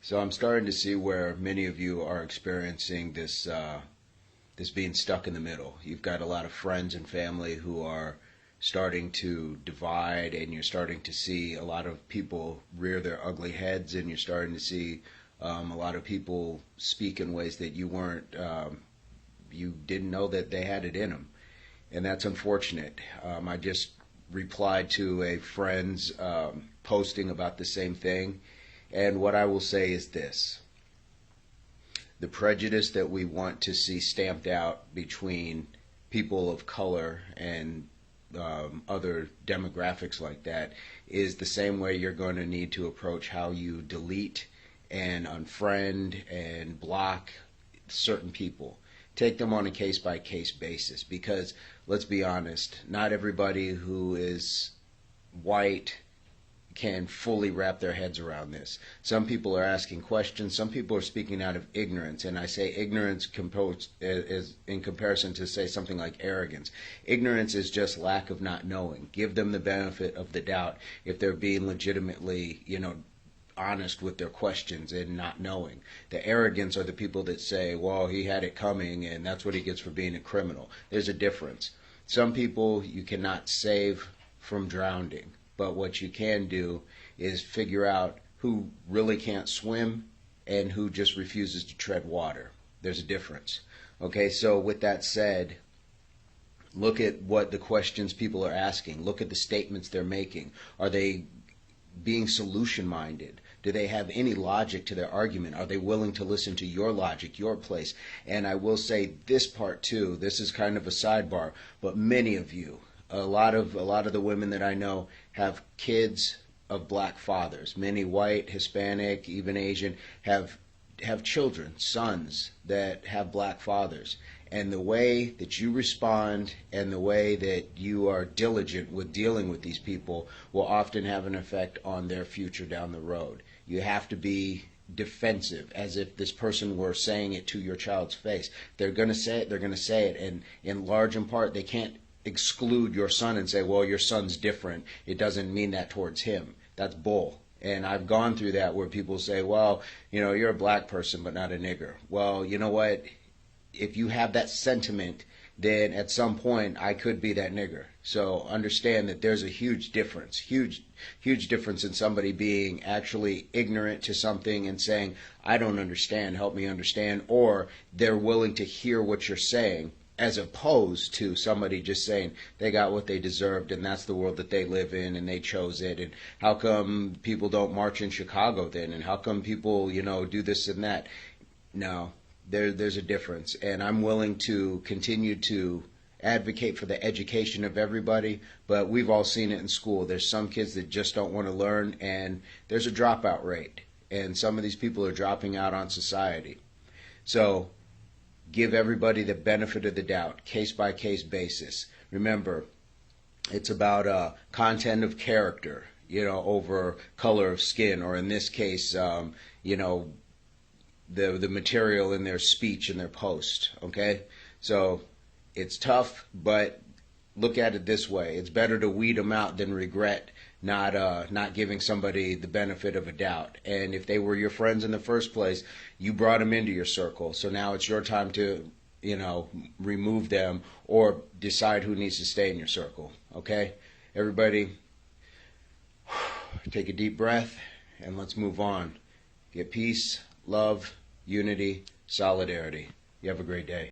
So I'm starting to see where many of you are experiencing this being stuck in the middle. You've got a lot of friends and family who are starting to divide, and you're starting to see a lot of people rear their ugly heads, and you're starting to see a lot of people speak in ways that you didn't know that they had it in them, and that's unfortunate. I just replied to a friend's posting about the same thing, and what I will say is this: the prejudice that we want to see stamped out between people of color and other demographics like that is the same way you're going to need to approach how you delete and unfriend and block certain people. Take them on a case by case basis, because let's be honest, not everybody who is white can fully wrap their heads around this. Some people are asking questions. Some people are speaking out of ignorance, and I say ignorance composed is in comparison to, say, something like arrogance. Ignorance is just lack of not knowing. Give them the benefit of the doubt if they're being legitimately, honest with their questions and not knowing. The arrogance are the people that say, well, he had it coming and that's what he gets for being a criminal. There's a difference. Some people you cannot save from drowning, but what you can do is figure out who really can't swim and who just refuses to tread water. There's a difference. Okay, so with that said, look at what the questions people are asking. Look at the statements they're making. Are they being solution minded? Do they have any logic to their argument? Are they willing to listen to your logic, your place? And I will say this part too. This is kind of a sidebar, but many of you, a lot of the women that I know have kids of black fathers. Many white, Hispanic, even Asian have children, sons that have black fathers. And the way that you respond and the way that you are diligent with dealing with these people will often have an effect on their future down the road. You have to be defensive, as if this person were saying it to your child's face. They're going to say it, they're going to say it. And in large and part, they can't exclude your son and say, well, your son's different. It doesn't mean that towards him. That's bull. And I've gone through that where people say, well, you're a black person, but not a nigger. Well, you know what? If you have that sentiment, then at some point I could be that nigger. So understand that there's a huge difference, huge difference in somebody being actually ignorant to something and saying, I don't understand, help me understand, or they're willing to hear what you're saying, as opposed to somebody just saying they got what they deserved and that's the world that they live in and they chose it. And how come people don't march in Chicago then? And how come people, do this and that? No. There's a difference, and I'm willing to continue to advocate for the education of everybody, but we've all seen it in school. There's some kids that just don't want to learn, and there's a dropout rate, and some of these people are dropping out on society. So give everybody the benefit of the doubt, case-by-case basis. Remember, it's about content of character, over color of skin, or in this case, the material in their speech and their post. Okay, so it's tough, but look at it this way: it's better to weed them out than regret not giving somebody the benefit of a doubt. And if they were your friends in the first place, you brought them into your circle, so now it's your time to remove them or decide who needs to stay in your circle. Okay, everybody, take a deep breath and let's move on. Get peace, love, unity, solidarity. You have a great day.